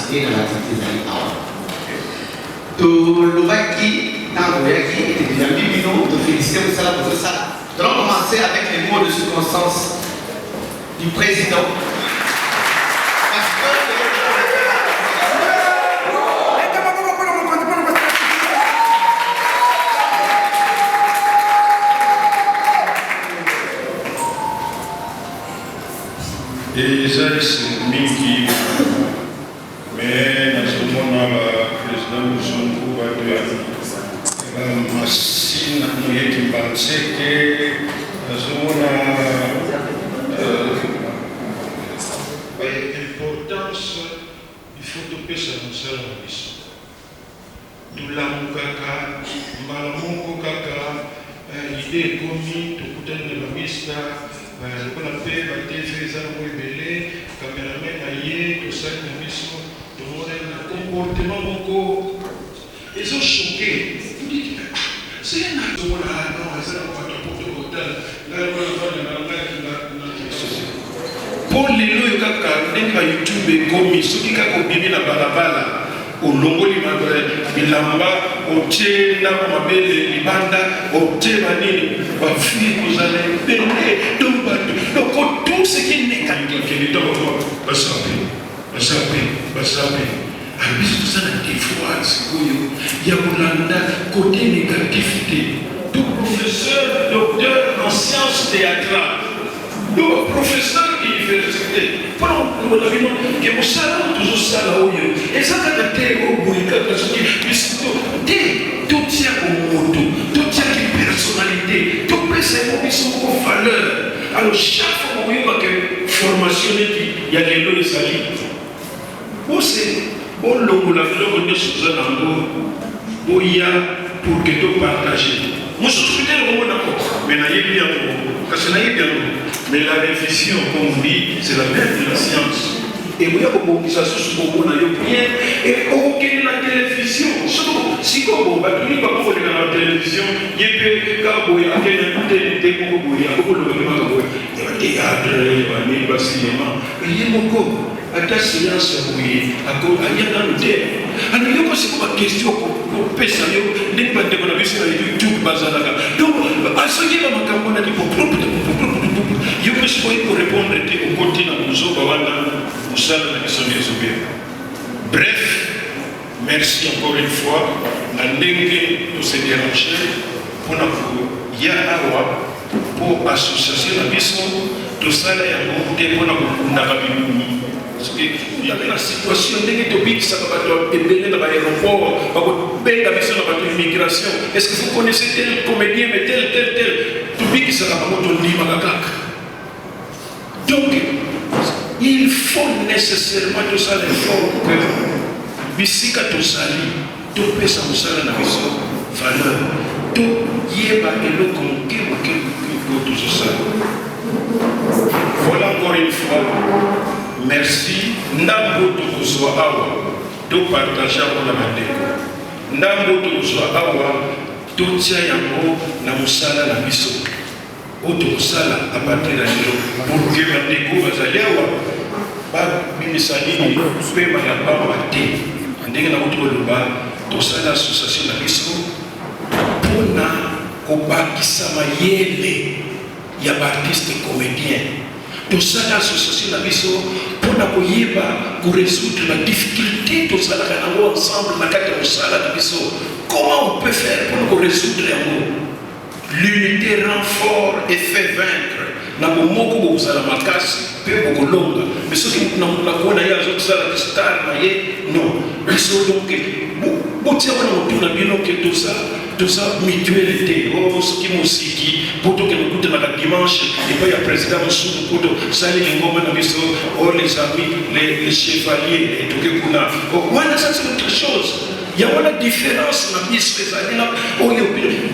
capacité dans l'activité des awa. L'Ovaki, dans l'Ovaki, était déjà bibino, de féliciter pour ça, pour ça. Nous allons commencer avec les mots de circonstance du président. Parce que et ça, c'est Minki, mais dans ce moment, le président de son groupe a dit machine qui pensait que dans ce moment, l'importance, il faut topper ça dans sa langue. Tout l'amour caca, malamour caca, l'idée commis, tout le temps de la vista. Le qu'on appelle la TV, ça nous révélé, caméraman aïe, tout ça, tout le monde a un comportement beaucoup. Ils ont choqué. Vous dites, c'est un acte là, non, ça n'a pas de porte-hôtel. Là, pour les lois, il y a YouTube et commis, ceux qui ont bébé la balabala. Au longo bilamba otie na mabele libanda otie banini bafui kozala ebele tombatu donc tout ce qui n'est qu'à quelqu'un d'autre basape abiso tozala devoir sikoyo ya kolanda côté négativité tout professeur docteur en sciences théâtrales donc professeur d'université que vous savez toujours ça là où et ça quand tu es au bout tout tient au moto, tout tient une personnalité, tout peut s'évoluer aux valeurs. Alors chaque fois qu'on y a une formation, il y a des lois de salut. Où c'est bon logo la logo de Suzanne Ango, où il y a pour que tu partages. Moi je suis bien au monde mais n'ayez bien parce que n'ayez bien mais la réflexion comme on dit c'est la mère de la science. Et vous avez beaucoup ça sur ce moment là bien et aucune la télévision surtout si comme bah tu pas pour la télévision il peut cabo et à quel télé pour vous il y a beaucoup de théâtre et le cinéma il y a beaucoup à ta séance oui à quoi il y a dans le thème alors il y a aussi une question pour pesa yo n'est pas de la sur YouTube bazalaka donc à ce qui va m'accompagner dit pour je peux choisir pour répondre au côté de nous bref, merci encore une fois. La dengue nous s'est dérangé pour nous y avoir pour association la mission tout ça là y pour nous parce que il y avait la situation dengue de big ça va être belé dans l'aéroport va belle la mission dans l'immigration est-ce que vous connaissez tel comédien mais tel tout big ça va moto ni magakak donc il faut nécessairement tout ça l'effort que bisika tout sali tout pesa musala na biso valeur tout yeba eloko moke tout ça voilà encore une fois merci ndambo tokozwa awa to partager na bandeko ndambo tokozwa awa totia yango na musala na biso autosala à partir de là pour que ma découvre Zaliawa pas bimisalini pe mayamba mate ndenge na autre loba to sala association na biso pona kobakisa mayele ya artiste comédien to sala association na biso pona koyeba ko résoudre la difficulté to sala na ensemble na kati ya sala na biso comment on peut faire pour résoudre l'unité rend fort et fait vaincre. Na bomoko bozala makasi pe bokolonga. Mais ce qui na kona ya zo sala star na ye non. Biso donc botia wana motuna bino que tout ça mutualité. Oh ce qui musiki poto que nous goûte na dimanche et pas ya président Moussou poto sali ngoma na biso oh les amis les chevaliers et tout que kuna. Oh voilà ça c'est autre chose. Il y a une différence dans la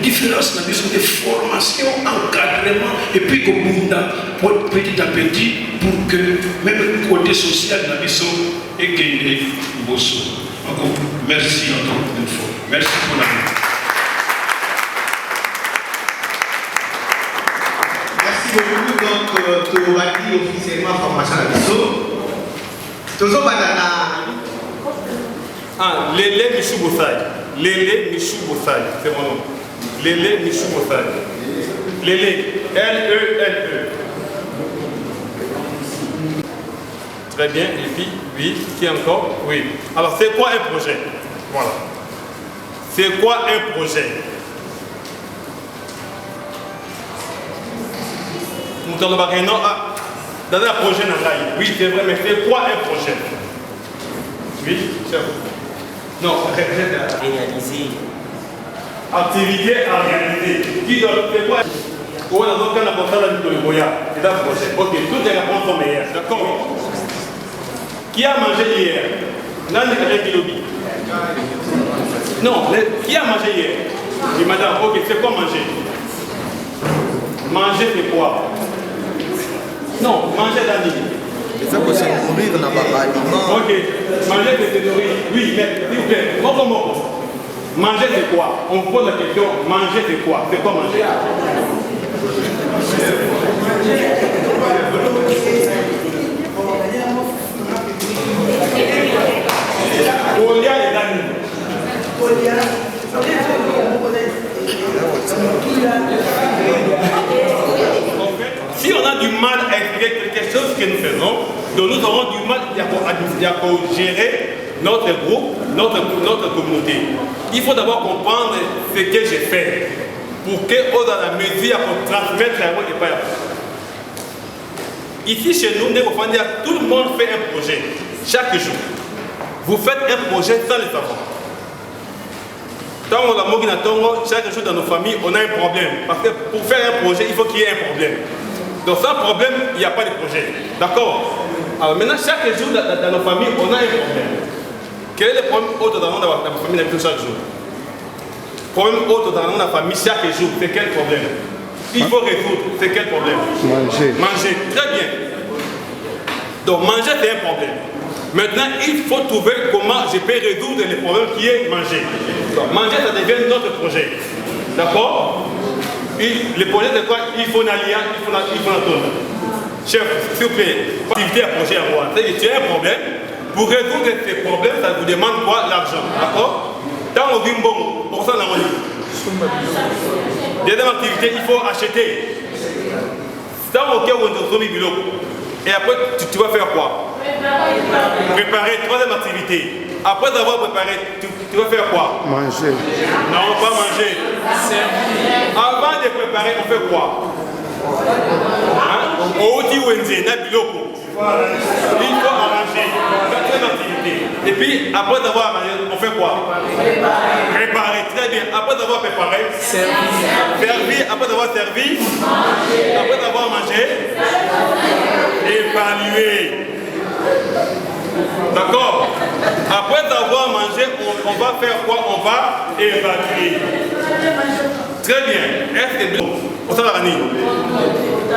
différence dans de formation, encadrement et puis petit à petit pour que même le côté social dans la et qu'il y ait bosso. Merci encore une fois. Merci pour la vie. Merci beaucoup. Donc, tu as dit officiellement formation à la biso. Toujours banana. Ah, Lélé Michou Bossai. Lélé Michou Bossai, c'est mon nom. Lélé Michou Bossai. Lélé, L-E-L-E. Très bien, et puis, oui, qui encore? Oui. Alors, c'est quoi un projet? Voilà. C'est quoi un projet? Nous allons voir un nom. Dans un projet, oui, c'est vrai, mais c'est quoi un projet? Oui, c'est vous. Non, réaliser. Activité à réaliser. Qui doit faire quoi? On a donc un apporteur de Boya. C'est un projet. Ok, toutes les réponses sont meilleures. D'accord? Qui a mangé hier? Nani Kilobi. Non, qui a mangé hier? Et madame, ok, c'est quoi manger? Manger, c'est quoi? Non, manger Dani. Ça peut se nourrir dans l'aliment. Ok, manger c'est se nourrir. Oui, mais s'il vous plaît, manger c'est quoi? On pose la question, manger c'est quoi? C'est quoi manger? Olia et Dani. Si on a du mal à expliquer quelque chose que nous faisons, donc nous aurons du mal à gérer notre groupe, notre communauté. Il faut d'abord comprendre ce que j'ai fait pour que, dans la mesure, on transmette la voix et pas la voix. Ici, chez nous, tout le monde fait un projet chaque jour. Vous faites un projet sans le savoir. Chaque jour dans nos familles, on a un problème. Parce que pour faire un projet, il faut qu'il y ait un problème. Donc sans problème, il n'y a pas de projet. D'accord? Alors maintenant, chaque jour dans nos familles, on a un problème. Quel est le problème autre dans la famille d'habitude chaque jour? Le problème autre dans la famille chaque jour, c'est quel problème? Il faut résoudre, c'est quel problème? Manger. Manger, très bien. Donc manger, c'est un problème. Maintenant, il faut trouver comment je peux résoudre le problème qui est manger. Donc manger, ça devient notre projet. D'accord? Le projet de quoi? Il faut un alliance, il faut un tour. Chef, s'il vous plaît, activité à projet à moi. C'est-à-dire que tu as un problème. Pour résoudre ces problèmes, ça vous demande quoi? L'argent. D'accord? Dans le bon, pour ça, on a monnaie. Deuxième activité, il faut acheter. Dans le cas où on est au et après, tu vas faire quoi? Préparer. Troisième activité. Après avoir préparé, tu vas faire quoi? Manger. Non, pas manger. Avant de préparer, on fait quoi? Il faut arranger. Quatrième activité. Et puis, après avoir arrangé, on fait quoi? Préparer. Très bien. Après avoir préparé, servir. Après avoir servi, après avoir mangé, évaluer. D'accord? Après avoir mangé, on va faire quoi? On va évaluer. Très bien. Est-ce que on s'en va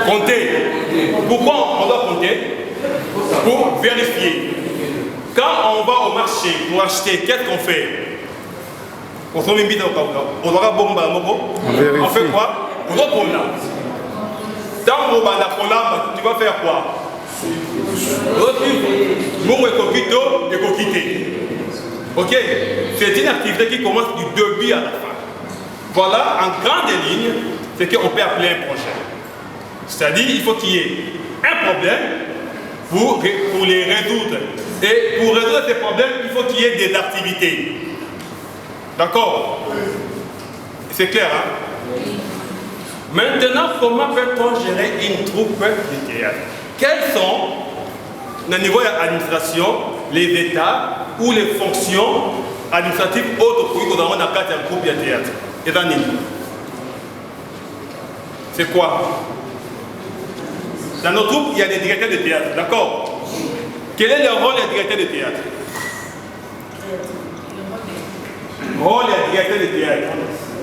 compter. Pourquoi on doit compter? Pour vérifier. Quand on va au marché pour acheter, qu'est-ce qu'on fait? On se met une bite au cauca. On va bomba moko. On fait quoi? On doit prendre. Dans le banda, tu vas faire quoi? Ok, c'est une activité qui commence du début à la fin. Voilà, en grande ligne, ce qu'on peut appeler un projet. C'est-à-dire, il faut qu'il y ait un problème pour les résoudre. Et pour résoudre ces problèmes, il faut qu'il y ait des activités. D'accord? C'est clair, hein? Maintenant, comment peut-on gérer une troupe de théâtre? Quels sont, au niveau de l'administration, les États ou les fonctions administratives autres que nous avons dans le cadre d'un groupe de théâtre? C'est quoi? Dans notre groupe, il y a des directeurs de théâtre, d'accord? Quel est le rôle des directeurs de théâtre? Le rôle des directeurs de théâtre.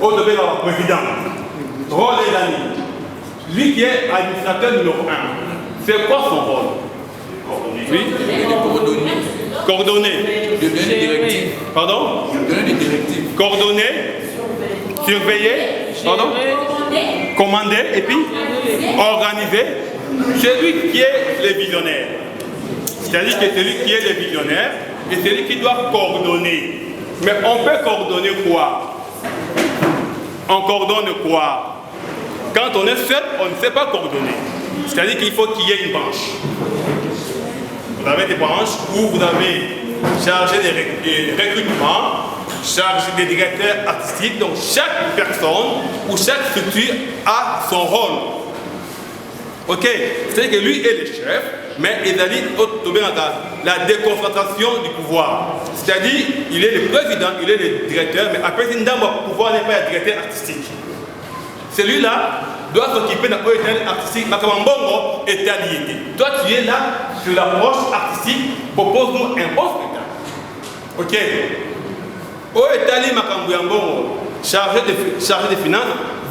Au devait avoir président. Le rôle est l'année. Lui qui est administrateur numéro 1. C'est quoi son rôle? Oui? Coordonner. De donner des directives. Pardon? De donner des directives. Coordonner. Surveiller. Pardon? Commander. Et puis? Organiser. C'est lui qui est le visionnaire. C'est-à-dire que c'est lui qui est le visionnaire. et c'est lui qui doit coordonner. Mais on peut coordonner quoi? On coordonne quoi? Quand on est seul, on ne sait pas coordonner. C'est-à-dire qu'il faut qu'il y ait une branche. Vous avez des branches où vous avez chargé des recrutements, chargé des directeurs artistiques. Donc chaque personne ou chaque structure a son rôle. Ok, c'est-à-dire que lui est le chef, mais il a dit la déconcentration du pouvoir. C'est-à-dire, il est le président, il est le directeur, mais après, il n'a pas le pouvoir, n'est pas le directeur artistique. Celui-là doit s'occuper d'un hôtel artistique, Makambongo est allié. Toi, tu es là sur l'approche artistique, propose-nous un bon spectacle. Ok. Oetali Makambongo, chargé de finances,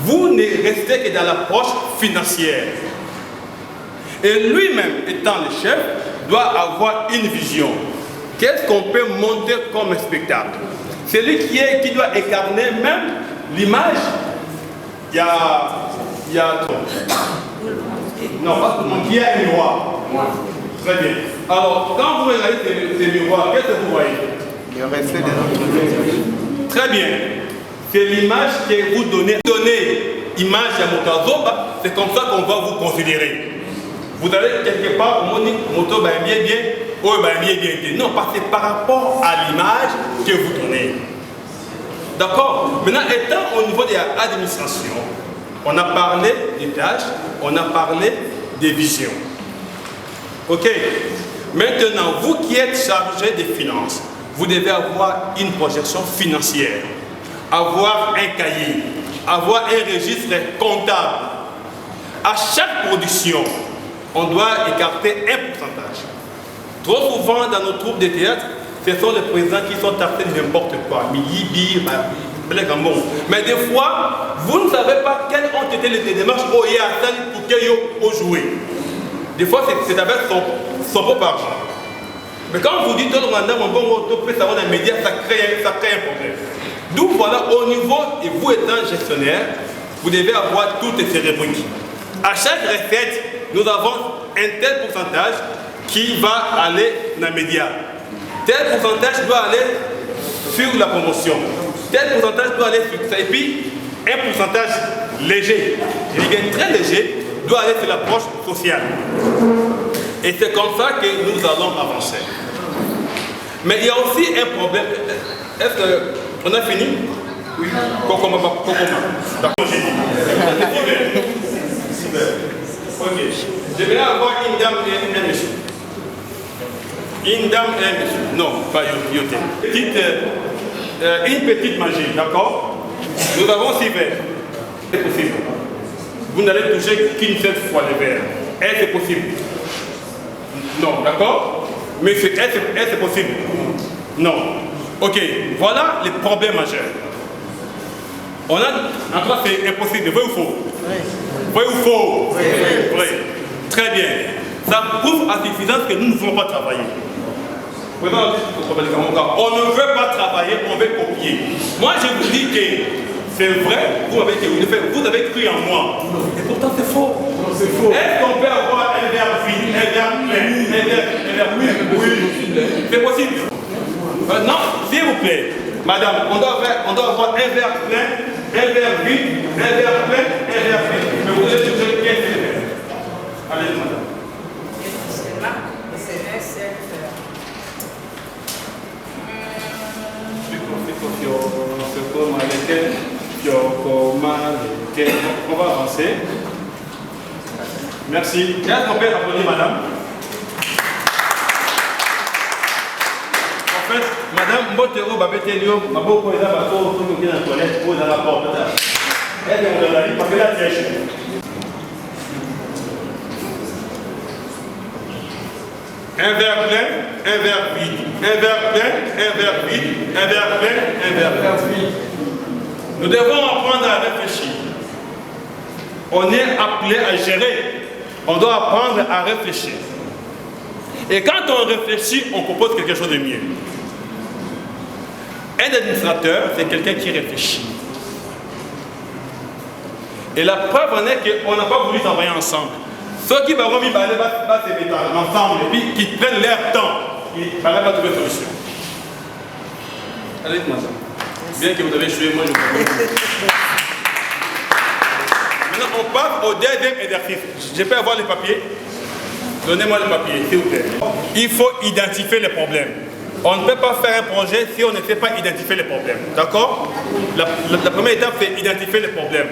vous ne restez que dans l'approche financière. Et lui-même, étant le chef, doit avoir une vision. Qu'est-ce qu'on peut monter comme spectacle? C'est lui qui doit incarner même l'image. Il y a non, pas tout le monde, il y a un miroir. Très bien. Alors, quand vous regardez ces miroirs, qu'est-ce que vous voyez? Le reflet de notre vie. Très bien. C'est l'image que vous donnez. Donnez image à Mokazoba, c'est comme ça qu'on va vous considérer. Vous allez quelque part, on dit, moto bien, non, parce que par rapport à l'image que vous donnez. D'accord? Maintenant, étant au niveau de l'administration, on a parlé des tâches, on a parlé des visions. Ok? Maintenant, vous qui êtes chargé des finances, vous devez avoir une projection financière, avoir un cahier, avoir un registre comptable. À chaque production, on doit écarter un pourcentage. Trop souvent dans nos troupes de théâtre, ce sont les présidents qui sont taxés de n'importe quoi. Mais des fois, vous ne savez pas quelles ont été les démarches au IASL pour qu'ils ont joué. Des fois, c'est avec son propre argent. Mais quand vous dites tout le mandat, mon bon peut savoir dans les médias, ça crée un problème. D'où voilà, au niveau, et vous étant gestionnaire, vous devez avoir toutes ces rubriques. À chaque recette, nous avons un tel pourcentage qui va aller dans les médias. Tel pourcentage doit aller sur la promotion. Tel pourcentage doit aller sur ça. Et puis, un pourcentage léger, très léger, doit aller sur l'approche sociale. Et c'est comme ça que nous allons avancer. Mais il y a aussi un problème. Est-ce qu'on a fini? Oui. Kokoma. D'accord, j'ai dit. Ok. Je vais avoir une dame et un monsieur. Une dame et un monsieur. Non, pas yoté. Une petite magie, d'accord? Nous avons 6 verres. C'est possible. Vous n'allez toucher qu'une seule fois les verres. Est-ce que c'est possible? Non, d'accord? Monsieur, est-ce que c'est possible? Non. Ok, voilà les problèmes majeurs. On a, en tout cas, c'est impossible. Vrai ou faux? Vrai ou faux? Vrai. Très bien. Ça prouve à suffisance que nous ne voulons pas travailler. On ne veut pas travailler, on veut copier. Moi, je vous dis que c'est vrai, vous avez cru en moi. Et pourtant, c'est faux. Est-ce qu'on peut avoir un verre vide, un verre plein, un verre plein? Oui. C'est possible. Non, s'il vous plaît, madame, on doit avoir un verre plein, un verre vide, un verre plein, un verre vide. Mais vous allez chercher 15 verres. Allez, madame. On va avancer. Merci. Est-ce qu'on peut applaudir madame? En fait, madame Mbotero Babetelio, ma beaucoup de bateaux qui sont dans la toilette pour dans la porte. Elle est dans la vie parce que là, c'est chez nous. Un verre plein, un verre vide. Un verre plein, un verre vide. Un verre plein, un verre vide. Nous devons apprendre à réfléchir. On est appelé à gérer. On doit apprendre à réfléchir. Et quand on réfléchit, on propose quelque chose de mieux. Un administrateur, c'est quelqu'un qui réfléchit. Et la preuve en est qu'on n'a pas voulu travailler ensemble. Ceux qui vont se mettre ensemble et puis qui prennent leur temps, ils ne vont pas trouver de solution. Allez, madame. Bien que vous avez joué, moi je vous. Maintenant, on passe au deuxième exercice. Je peux avoir les papiers? Donnez-moi le papier, s'il vous plaît. Il faut identifier les problèmes. On ne peut pas faire un projet si on ne sait pas identifier les problèmes. D'accord? La première étape, c'est identifier les problèmes.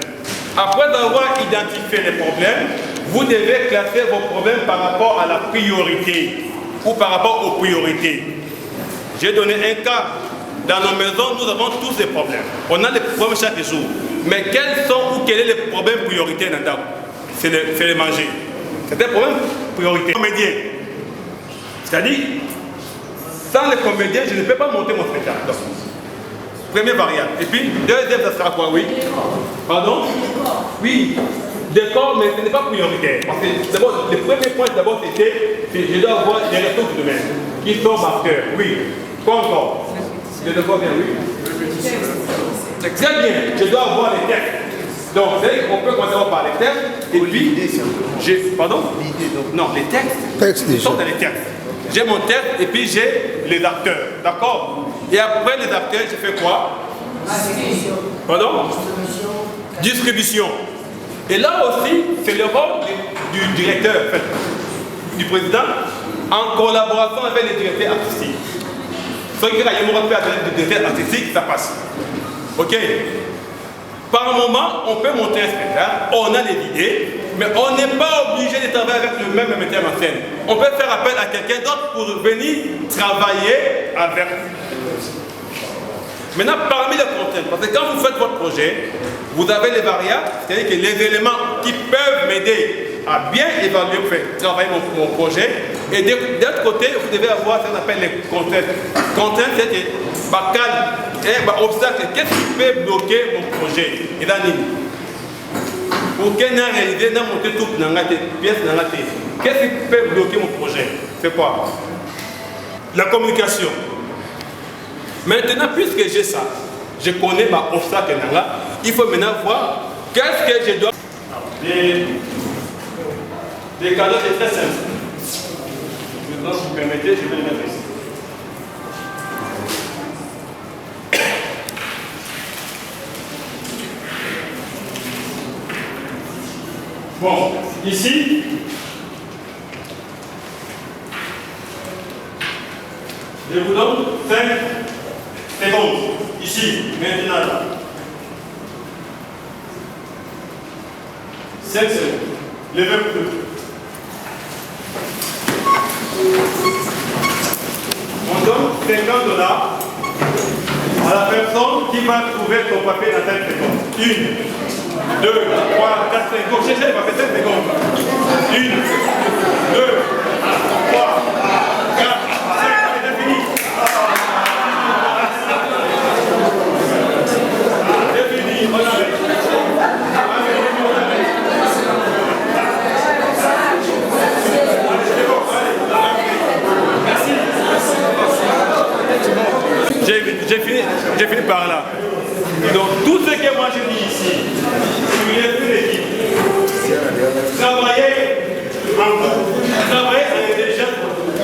Après avoir identifié les problèmes, vous devez classer vos problèmes par rapport à la priorité ou par rapport aux priorités. J'ai donné un cas. Dans nos maisons, nous avons tous des problèmes. On a des problèmes chaque jour. Mais quels sont ou quels sont les problèmes prioritaires dans c'est le manger. C'est un problème prioritaire. Comédien. C'est-à-dire, sans les comédiens, je ne peux pas monter mon spectacle. Donc, première variable. Et puis, deuxième, ça sera quoi? Oui. Pardon? Oui. Décor, mais ce n'est pas prioritaire. Parce que d'abord, le premier point, d'abord, c'était que je dois avoir des ressources humaines qui sont marqueurs. Oui. Quoi encore? Le décor bien, oui. Très bien. Je dois avoir les textes. Donc, on peut commencer par les textes. Et puis, pardon? Non, les textes. Ils sont dans les textes. J'ai mon texte et puis j'ai les acteurs. D'accord? Et après les acteurs, je fais quoi? Pardon? Distribution. Et là aussi, c'est le rôle du directeur, en fait, du président, en collaboration avec les directeurs artistiques. Ce qui est avec le directeur artistique, ça passe. Ok? Par moment, on peut monter un spectacle, on a des idées, mais on n'est pas obligé de travailler avec le même metteur en scène. On peut faire appel à quelqu'un d'autre pour venir travailler avec. Maintenant, parmi les contraintes, parce que quand vous faites votre projet, vous avez les variables, c'est-à-dire que les éléments qui peuvent m'aider à bien évaluer, travailler mon projet, et de l'autre côté, vous devez avoir ce qu'on appelle les contraintes. Contraintes, c'est que, obstacle, qu'est-ce qui peut bloquer mon projet? Et là, pour qu'elle n'ait réalisé, n'a monté toute la pièce dans la tête. Qu'est-ce qui peut bloquer mon projet? C'est quoi? La communication. Maintenant, puisque j'ai ça, je connais ma obstacle là, il faut maintenant voir qu'est-ce que je dois. Les cadeaux, c'est très simple. Maintenant, si vous permettez, je vais les mettre ici. Bon, ici, je vous donne 5 secondes. Ici, maintenant là. 5 secondes. Levez un peu. On donne $50 à la personne qui va trouver ton papier dans 5 secondes. 1, 2, 3, 4, 5. Donc, cherchez les papiers 5 secondes. 1, 2, 3, 4, 5. C'est fini. C'est fini. On arrête. J'ai fini par là. Donc tout ce que moi je dis ici, c'est une équipe. Travailler en groupe, travailler avec des gens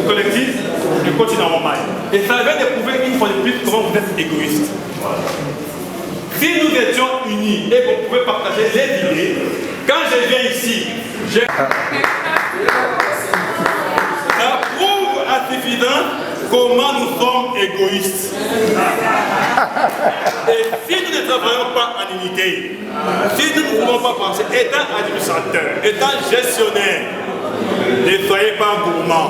collectifs, je continue dans mon mal. Et ça vient de prouver une fois de plus comment vous êtes égoïste. Si nous étions unis et qu'on pouvait partager les idées, quand je viens ici, ça prouve à suffisance comment nous sommes égoïstes. Et si nous ne travaillons pas en unité, si nous ne pouvons pas penser, étant administrateur, étant gestionnaire, ne soyez pas gourmand.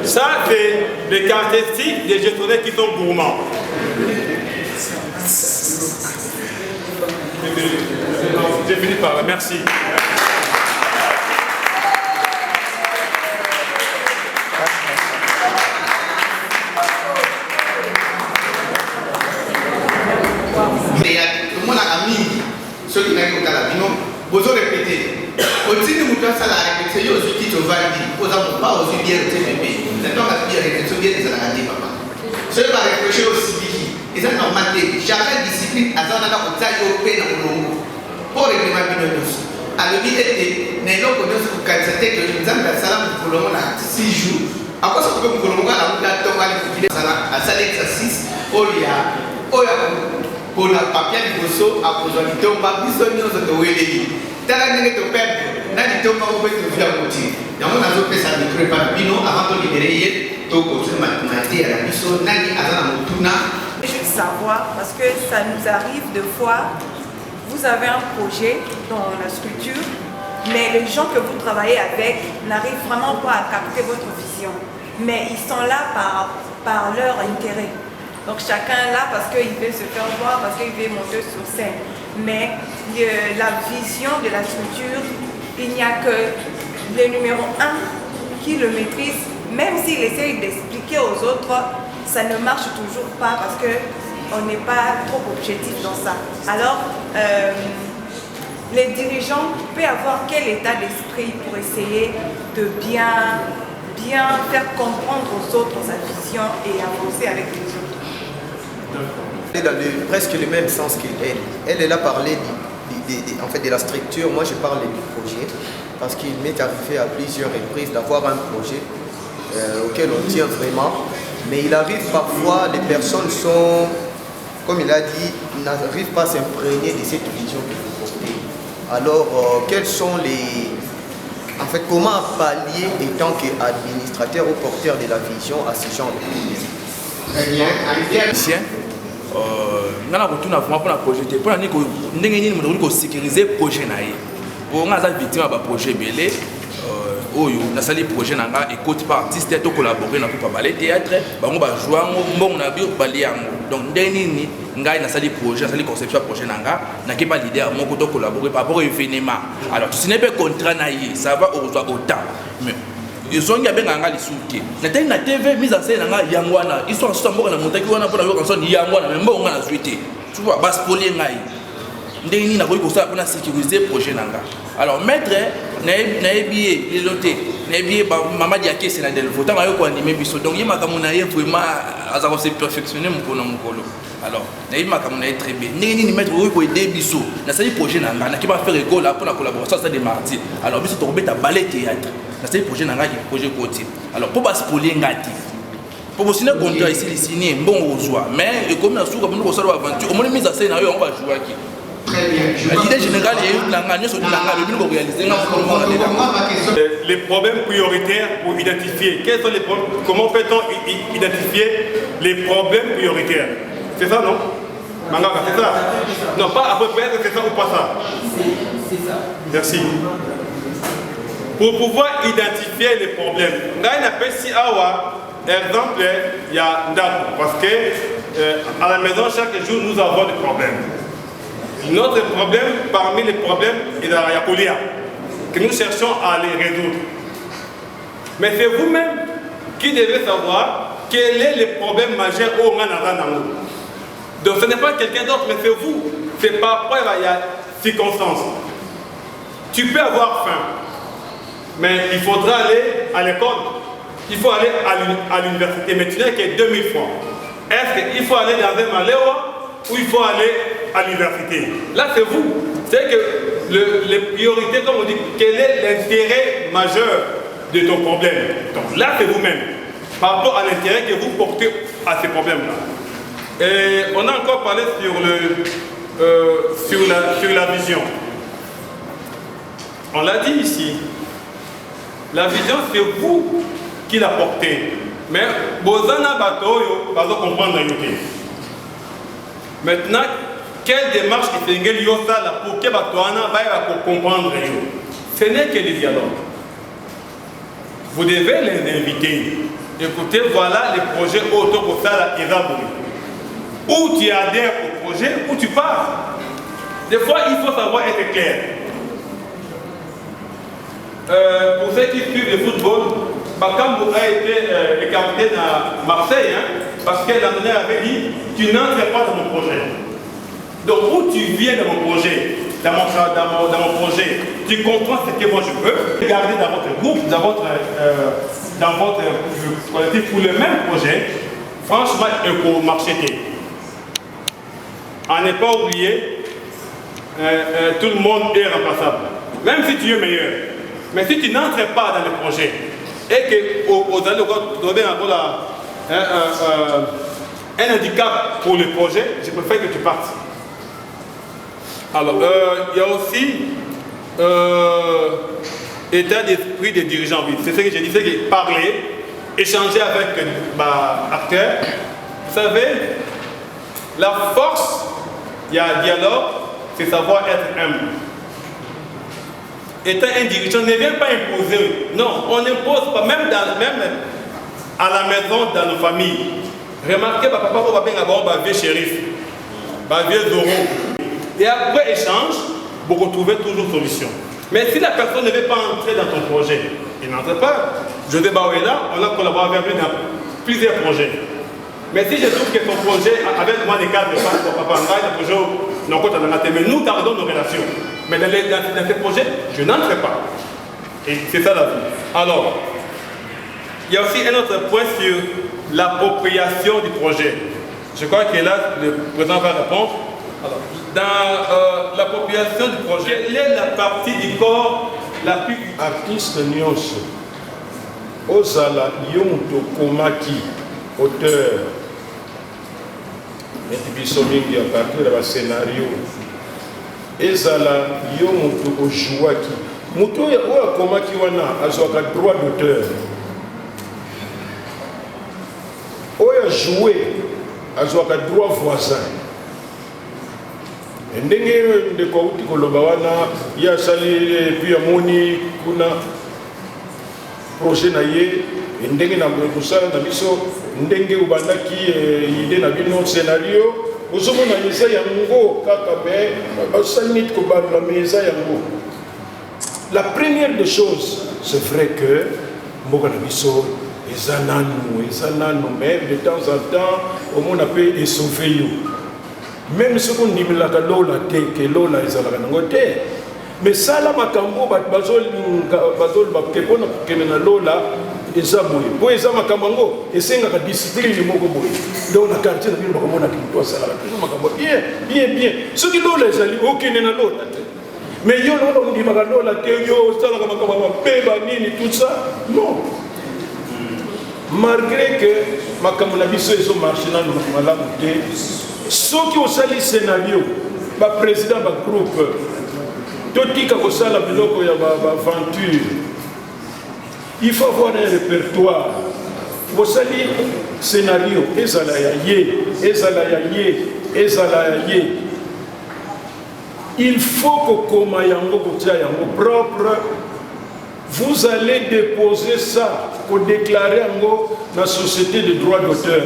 Ça, c'est les caractéristiques des gestionnaires qui sont gourmands. J'ai fini par là, merci. Ceux qui n'ont pas la vous avez répété. Au-dessus de mon ça la répété, il y a aussi qui te valent dire, vous n'avez pas aussi bien le TPP. Maintenant, on a bien répété, bien les analyses, papa. Ceux qui ont réfléchi aussi, ils ont normal, chaque discipline a un autre taille au pays dans le monde. Pour régler ma binomus. À le milieu de Nélo, qu'on a sur 47 que nous avons fait ça pour le monde à 6 jours. Après ça, on peut me dire que ça l'exercice, pour le papier de Bosso, à cause de tomba, bisogno de Wélé. T'as la négé de perdre, n'a dit tomba au fait de faire outil. Dans mon azo pesa de préparer Pino avant de libérer, to continuer mathématiques à la biso, n'a dit à la motuna. Je veux savoir, parce que ça nous arrive de fois, vous avez un projet dans la structure, mais les gens que vous travaillez avec n'arrivent vraiment pas à capter votre vision. Mais ils sont là par leur intérêt. Donc chacun est là parce qu'il veut se faire voir, parce qu'il veut monter sur scène. Mais la vision de la structure, il n'y a que le numéro 1 qui le maîtrise. Même s'il essaye d'expliquer aux autres, ça ne marche toujours pas parce qu'on n'est pas trop objectif dans ça. Alors, les dirigeants peuvent avoir quel état d'esprit pour essayer de bien faire comprendre aux autres sa vision et avancer avec les autres. Elle est dans presque le même sens qu'elle. Elle a parlé en fait, de la structure. Moi, je parle du projet parce qu'il m'est arrivé à plusieurs reprises d'avoir un projet auquel on tient vraiment. Mais il arrive parfois, les personnes sont, comme il a dit, n'arrivent pas à s'imprégner de cette vision que vous portez. Alors, quels sont les... En fait, comment pallier en tant qu'administrateur ou porteur de la vision à ce genre de projet? Très bien. Nous avons vraiment pour projet. Pour nous sécuriser le projet. Pour nous avons victime de projet belé. Oyo na sali projet nanga écoute par artiste to collaborer na pour parler théâtre bango ba jouer ngo na bio bali yango donc ndeni ngai na sali projet na sali conception projet nanga na ke pas l'idée à mon ko to collaborer par rapport au événement alors ce n'est pas contrat na yi ça va au autant mais ils ont bien nganga lisuki na tena na TV mise en scène nanga yangwana histoire ça mboka na montaki wana pour na yo kanson yangwana mais mbonga na suite tu vois bas polier ngai ndeni na ko ça pour na sécuriser projet nanga alors maître naebi liloté naebi maman diaké c'est na delvo tant ayo ko animer biso donc yema kamuna ye vraiment azako se perfectionner mukolo alors naebi makamuna ye très bien nini maître ko aider biso na sali projet nanga na ki ba faire école là pour la collaboration ça des martyrs alors biso to beta ballet théâtre na sali projet nanga ki projet côté alors pour pas spoiler ngati pour signer contrat ici signer bon ozwa mais et comme na souka pour nous solo aventure au moins mise à scène na yo on va jouer qui l'idée générale est les problèmes prioritaires pour identifier. Quels sont les problèmes? Comment peut-on identifier les problèmes prioritaires? C'est ça, non? Mangaka, c'est ça? Non, pas à peu près, c'est ça ou pas ça? C'est ça. Merci. Pour pouvoir identifier les problèmes, là, il appelle si awa, exemple, il y a Ndako, parce que à la maison, chaque jour, nous avons des problèmes. Notre problème, parmi les problèmes, il y a la polia, que nous cherchons à les résoudre. Mais c'est vous-même qui devez savoir quel est le problème majeur au Manazanamo. Donc ce n'est pas quelqu'un d'autre, mais c'est vous. C'est par rapport à la circonstance. Tu peux avoir faim, mais il faudra aller à l'école. Il faut aller à l'université, mais tu n'as que 2000 francs. Est-ce qu'il faut aller dans un maléwa ou il faut aller à l'université? Là, c'est vous. C'est que les priorités, comme on dit, quel est l'intérêt majeur de ton problème? Donc là, c'est vous-même. Par rapport à l'intérêt que vous portez à ces problèmes-là. Et on a encore parlé sur la vision. On l'a dit ici. La vision, c'est vous qui la portez. Mais Bozana Batoyo, pas comprendre la unité. Maintenant, quelle démarche est faite pour que Batoana va comprendre? Ce n'est que les dialogues. Vous devez les inviter. Écoutez, voilà les projets autour de ça, où tu adhères au projet, où tu pars. Des fois, il faut savoir être clair. Pour ceux qui suivent le football, Bakambu a été le capitaine à Marseille, hein, parce qu'elle avait dit tu n'entres pas dans mon projet. Donc, où tu viens dans mon projet, dans mon projet, tu comprends ce que moi je veux, garder dans votre groupe, dans votre collectif pour le même projet, franchement, il faut marcher. À ne pas oublier, tout le monde est remplaçable, même si tu es meilleur. Mais si tu n'entres pas dans le projet, et que aux années, un handicap pour le projet, je préfère que tu partes. Alors, il y a aussi état d'esprit des dirigeants. C'est ce que j'ai dit, c'est que parler, échanger avec acteurs. Vous savez, la force, il y a un dialogue, c'est savoir être humble. Étant un dirigeant, ne vient pas imposer. Non, on n'impose pas, même à la maison, dans nos familles. Remarquez, papa, on va bien avoir un vieux shérif, un vieux Zoro. Et après échange, vous retrouvez toujours solution. Mais si la personne ne veut pas entrer dans ton projet, il n'entre pas. José Bao est là, on a collaboré avec lui dans plusieurs projets. Mais si je trouve que ton projet, avec moi, les cadres de face pour papa, le projet, mais nous gardons nos relations. Mais dans ces projets, je n'entre pas. Et c'est ça la vie. Alors, il y a aussi un autre point sur l'appropriation du projet. Je crois que là, le président va répondre. Alors, dans l'appropriation du projet, quelle est la partie du corps la plus utile? Artiste Nyos, Ozala Yonto Komaki, auteur, et Bisomingi à partir de scénario, Ezala Yonto Ojuaki, Muto Oya Komaki Wana, Azoaka droit d'auteur. Oya joué, Azoaka droit voisin. Ndenge de kouti koloba wana ya sali puis amoni kuna projet na ye ndenge na kusala na biso ndenge ubandaki ide na bino scénario ozomona eza yango kaka me basanit ko bala meza yango. La première des choses, c'est vrai que mboka na biso eza nanu mais de temps en temps au monde peut sauver you. Même si on dit que lola te, que lola ezalaka nango te, mais ça la makambo bazol bakepona kemena lola ezaboye. Po eza makambo esengaka discipline moko boye. Donc na quartier na bino bakomona kinto asala makambo bien. Ce qui lola ezali okene na lola te. Mais yo lola on dit lola te yo salaka makambo peba nini tout ça. Non. Malgré que makambo na biso ezo marcher na malamu te. Ceux qui ont sali le scénario, le président du groupe, tout le monde qui a sali l'aventure, il faut avoir un répertoire. Vous sali le scénario, il faut que comme yango propre, vous allez déposer ça pour déclarer en la société de droit d'auteur.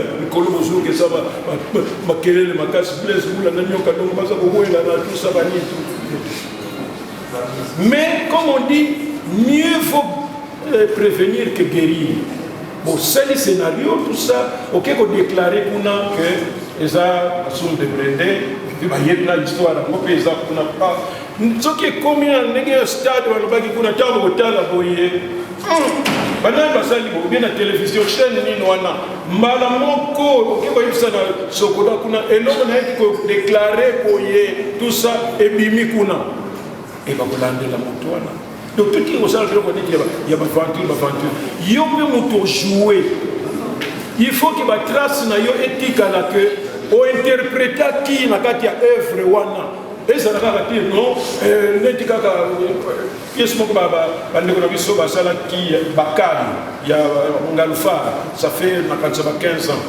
Mais comme on dit, mieux faut prévenir que guérir. Bon, c'est le scénario, tout ça, ok, qu'on déclare que les gens sont débridés, il y a l'histoire, il y a ce qui est commis dans un stade où on a bien la télévision, chaîne Ninoana, Malamoko, et l'on a déclaré tout ça, et Bimi Kuna. Et va vous lander la motoana. Donc tout qui ressemble, il y a ma aventure. Il y a un jouer. Il faut qu'il y ait une trace éthique à la queue, ou interpréter qui n'a pas œuvre wana. Et ça n'a pas dit non, l'éthique à pièce mon baba, ça il y a un galfa, ça fait 15 ans.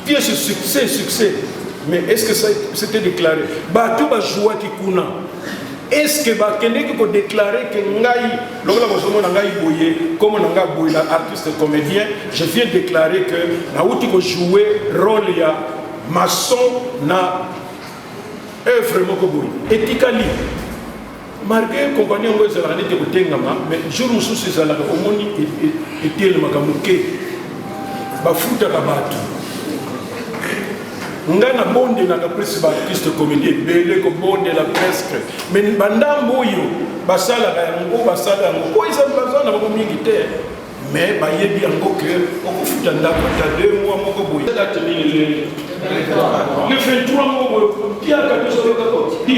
Pièce succès. Mais est-ce que ça c'était déclaré? Batou va jouer qui kuna. Est-ce que quelqu'un peut déclarer que Ngai, comme on a artiste comédien, je viens de déclarer que Naouti va jouer rôle ya maçon na œuvre mokoboui. Ethically, malgré compagnie on va aller te kotengama, mais jour où sous ces alaka au moni était le makamuke, bafuta kabatu. Ngana bonde na presse ba artiste comédien belé ko bonde la presque mais banda moyo basala ka ngo basala ngo ko isa bazana ba mingi te mais ba yebi yango que on futa ndako ta 2 mois moko boye date le 23 mois pia ka to so ka di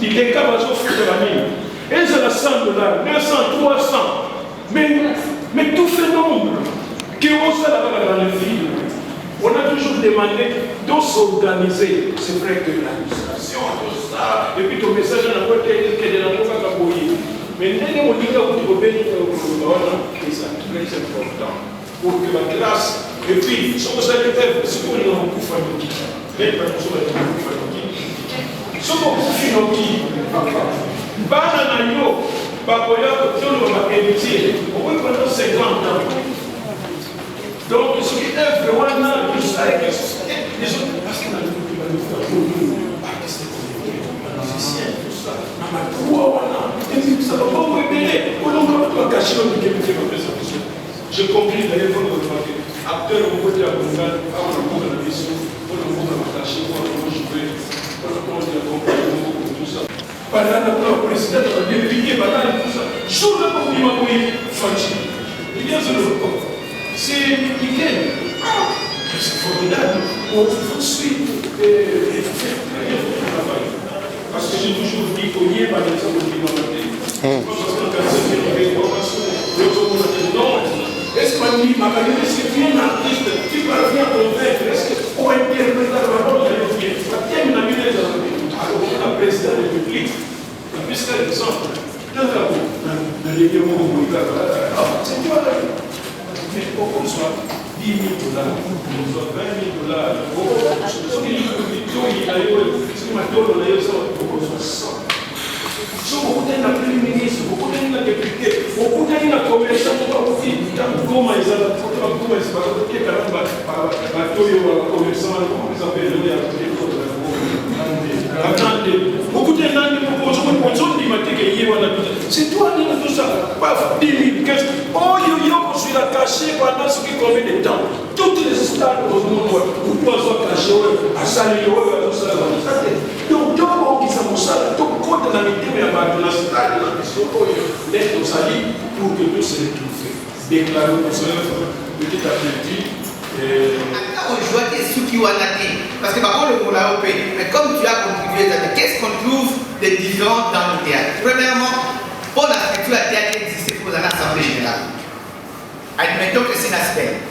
le ka ba so futa la nini et c'est la $100 200 300 Mais tout fait nombre, qui ont ça dans les villes, on a toujours demandé de s'organiser. C'est vrai que l'administration, tout ça, et puis ton message n'a pas été que de la boîte. Mais dès qu'on dit que vous pouvez c'est important pour que la classe, et puis, si vous avez fait, si vous avez beaucoup de familles, mais pas pour ça, vous avez beaucoup de familles. Si vous avez beaucoup de familles, on peut prendre 50 ans. Donc, ce qui est vraiment plus avec les autres, parce qu'on a dit que les musiciens, tout ça, ça va pas vous révéler. J'ai compris d'ailleurs votre remarque. Après, on peut dire à Bongal, on a la mission, on a attaché, on a joué, on a compris tout ça. Pendant le président, on a dépliqué, pendant tout ça. Jour le compliment, oui, Fanchi. Il y a ce record. C'est nickel. C'est formidable. On faut suivre et faire très bien votre travail. Parce que j'ai toujours dit qu'on y est, par exemple, au Guinée. Parce que quand c'est une formation, non. Est-ce qu'on dit, est-ce que tu es un artiste qui parvient à convaincre, est-ce que pour interpréter la parole de Dieu, tu as bien la vie des amis. Alors, la présidente de la République, la plus qu'elle exemple, c'est quoi là? Mais pour qu'on soit 10 000 $, qu'on soit 20 000 $, beaucoup de premier ministre, beaucoup de député, beaucoup de commerçants, comment ils attendez, beaucoup de gens c'est toi qui as tout ça, paf, 10 000, 15 000. Oh, yo, je suis là caché pendant ce qui combien de temps. Toutes les stades au monde, vous pouvez être caché, à saluer, à tout ça. Donc, tout le monde qui s'en ça, tout le monde dans les deux, mais à la stade, l'aide au salut pour que tout se retrouve. Déclarons nos œuvres petit à petit. Aujourd'hui, ceux qui ont été, parce que par contre, le l'a opé, mais comme tu as contribué, qu'est-ce qu'on trouve de différent dans le théâtre? Premièrement, pour la structure à théâtre existe pour l'Assemblée générale. Admettons que c'est un aspect.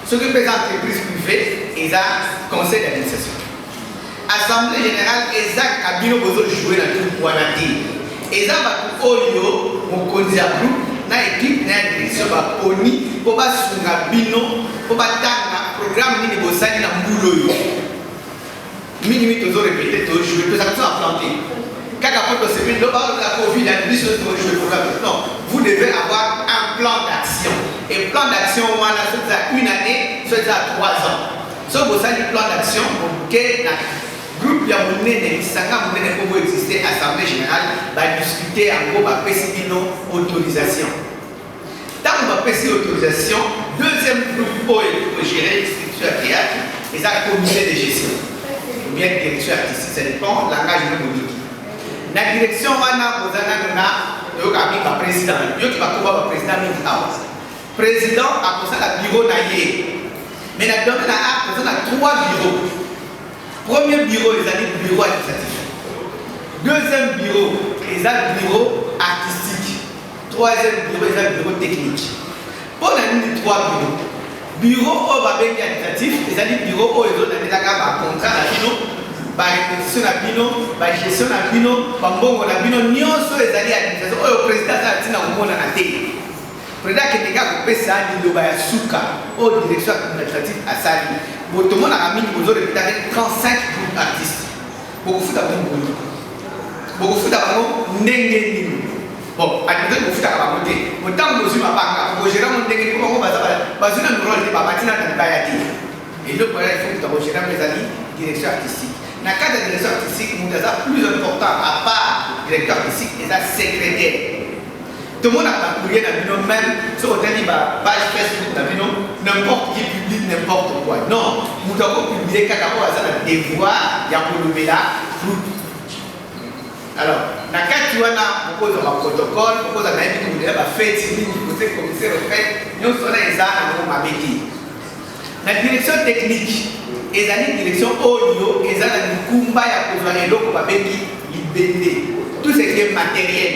Ce que fait l'entreprise privée, et un conseil d'administration. Assemblée générale, et ça, a bien besoin de jouer dans tout le point. Et ça, on connaît un groupe, na équipe, na direction, poni, pour pas soutenir bino, pour pas tanga, programme ni négocier na mbulo yo. Minimum toujours répété, toujours jouer, tout ça tout implanté. Quand après le semaine, le bar de la Covid, la mission de jouer le programme. Non, vous devez avoir un plan d'action. Et plan d'action, on a soit à une année, soit à 3 ans. So vous avez un plan d'action pour que la groupe ya monene, sanga monene pour exister assemblée générale, va discuter en gros, va préciser nos autorisations. Tant qu'on va préciser l'autorisation, deuxième groupe pour gérer l'instruction à théâtre, et ça comité de gestion. Ou bien direction artistique, ça dépend de l'engagement monique. La direction, on a un président, il y a un président président a posé le bureau naïe. Mais la donne a 3 bureaux. Premier bureau, les amis, bureau administratif. Deuxième bureau, les amis, bureau artistique. Troisième bureau, les amis, bureau technique. Pour la ligne de 3 bureaux, bureau au babé administratif, les amis, bureau au les autres, les amis, contrat, la bino, répétition, la bino, gestion, la bino, bambongo, la bino, nyonso, les amis, administration, au président, ça a été dans le monde en athée. Président qui est capable de faire ça, au direction administrative à Sali. Tout le monde a mis une 35 groupes artistes. Beaucoup d'abord, bon, à côté de vous faire la beauté. Autant que vous avez pour gérer mon dégué, pour vous, parce que nous rôle de Babatina dans le Bayati. Et le problème, il faut que vous gérer mes amis, direction artistique. Dans le cadre de direction artistique, nous avons plus important, à part directeur artistique, et ça, secrétaire. Tout le monde a un courrier dans le binôme, même sur le page Facebook dans le binôme, n'importe qui publie n'importe quoi. Non, nous devons publier quelque chose à la devoir, il y a pour le là, alors, dans le cas où on a proposé un protocole, on propose un fait, nous sommes dans la direction technique, et la direction audio, et la Kumba, tout ce qui est matériel.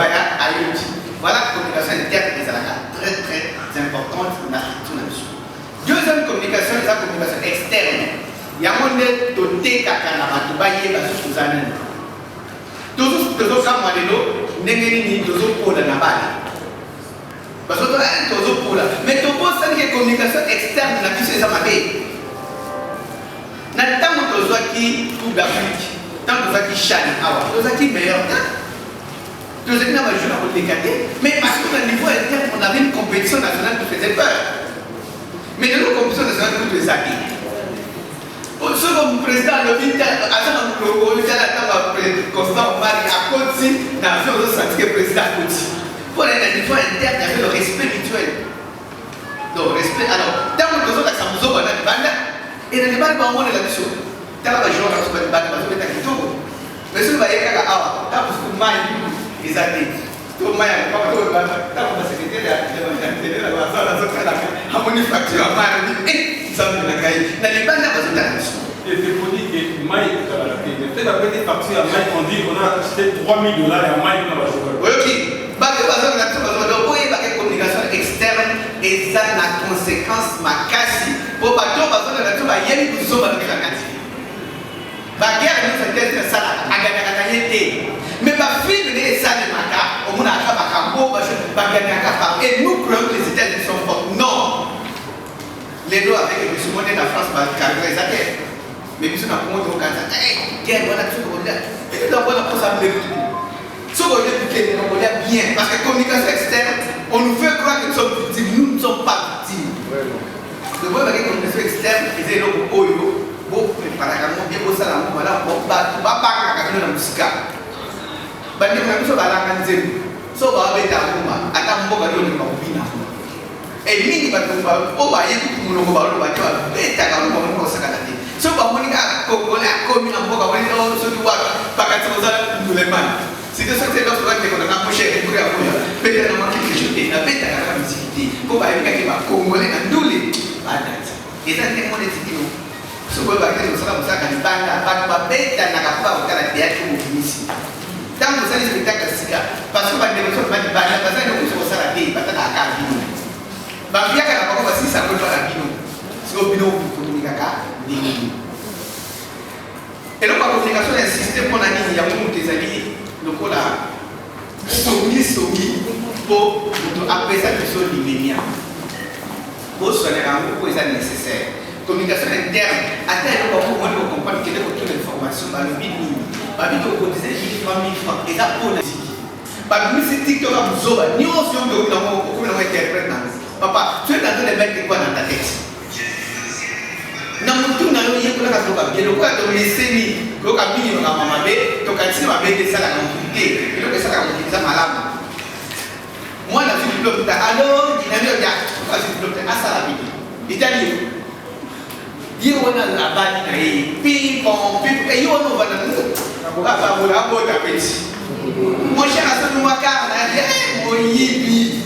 baya ayoti. Voilà la communication interne qui est très très importante dans la structure. Deuxième communication, c'est la communication externe. Il y a un monde doté kakana batubaye basuzana. Tous kama lelo ndengeni tozo pola na bala. Parce que tozo pola. Mais to bossa que communication externe na biso eza mabe. Na tango tozo ki tout d'Afrique. Tango tozo ki Chad awa. Tozo ki meilleur temps. Tozo ki na ba jouer au décadé. Mais parce que au niveau interne on avait une compétition nationale qui faisait peur. Mais de la compétition nationale tout les acquis. Ce comme président le militaire, attends le Constant Mari à Côte-ci, n'a fait aussi sentir président Côte-ci. Pour les niveau interne, il y avait le respect mutuel. Donc, respect. Alors, dans le besoin de la Samzo, on a des bandes, et les bandes vont aller là-dessus. Dans la région, on a des bandes, on a des bandes. Mais si vous voyez qu'il y a un maille, ils ont dit, tout le maille, pas tout le monde, dans le secrétaire, il y a un harmonie facture, un maille, et ça me l'a caillé. Dans les bandes, on a des bandes. Et c'est pour dire que Maï, peut-être après des factures à Maï, on dit qu'on a acheté $3 000 à Maï dans la journée. Oui, ok. Parce que la communication externe et ça a conséquence ma casse. Pour pas tout, parce que la nature va y aller pour sauver la casse. La guerre nous fait être ça, à gagner. Mais ma fille est ça de ma carte, au moins à Kabako, parce que va gagner à Kabako. Et nous croyons que les États-Unis sont forts. Non. Les lois avec les musulmans de la France vont carrer les affaires. Mais nous sommes au Canada. Quel bon action pour dire. Et nous avons la possibilité. Ce qu'on dit, nous voulons bien. Parce que la communication externe, on nous fait croire que nous sommes victimes. Nous ne sommes pas victimes. Le bon avec la communication externe, ils disent que Oyo, bon, par exemple, bien pour ça, on va pas parler de la musique. Bandi kuna biso balanga nzembo. So ba beta kuma ata mboka leo ni makubina. Mingi bato ba o ba yeku munoko ba lo ba twa beta ka mo mo sakata ti. So ba monika kokola komi na mboka wali no so tu wa pakati za ndulemana. C'était ça que c'est l'autre que on a approché et pour la première. Beta na maki kishute na beta ka musique. Ko ba yeka ke ba kongole na ndule. Ba data. Eza ndemo ne tikino. So ba ba ke no saka musaka ni banda ba beta na ka pa ukala yake mu misi. Tant que ça les spectacles parce que les gens ne vont pas parce que nous sommes à la télé, parce que la carte bino. Bah bien qu'à la fois si ça peut pas la bino, si au bino vous communiquez à bino. Et donc la communication est un système qu'on a dit il y a beaucoup des amis le coup là soumi pour appeler ça quelque chose d'immédiat. Pour soigner un peu pour ça nécessaire. Communication interne, atteindre pour comprendre quelle est votre information dans le bino. Babi to cotiser 1 000 francs et ça pour la musique. Babi c'est TikTok à Mouzoba, ni on se dit que nous interprète. Papa, tu es en train de mettre quoi dans ta tête? Non, tout n'a rien que la casse bien. Le quoi te laisser ni, le cas mini na maman bé, to quand tu vas mettre ça la complicité, et le que ça la complicité ça malade. Moi la suis diplôme alors, il n'a rien à faire, je diplôme à ça la vie. Italien. Dia wana la bani na hii pipom pip e yo no bana hapa mula boda pesi mosha asema mwaka na ye moyibi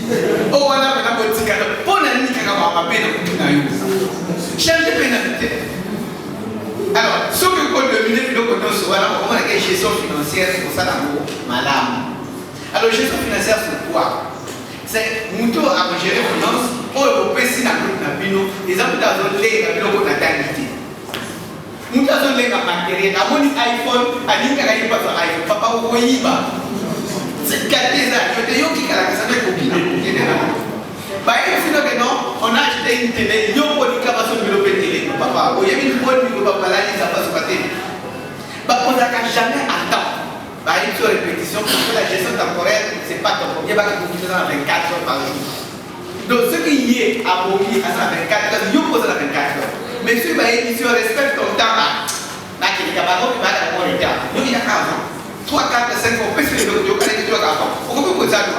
o wana bana botika pona nini kama mapenda kutuna yo change pénalité. Alors ce que qu'on domine le côté sur voilà comment la gestion financière pour ça dans madame. Alors gestion financière c'est quoi? C'est muto à gérer finance au pesi na bino les amuta zo le na bino ko na qualité muto zo le na matériel na moni iPhone alinga ka yipa zo iPhone papa ko yiba c'est kateza yo te yo ki kala ka sa ko bina ba e fino que non on a acheté une télé yo ko ni ka ba so bilo télé papa o yebi ko ni ko papa la ni ça passe pas télé ba ko da ka jamais attendre. Bah, une seule répétition, parce que la gestion temporelle, c'est pas temporaire. Il n'y a pas que vous dans 24 heures par jour. Donc, ce qui y est aboli à 24 heures, il pose à 24 heures. Mais si on respecte ton temps, là, il y a pas de retard. Il y a 40 ans. 3, 4, 5 ans, on peut se le dire, on peut se le dire. On peut poser ça.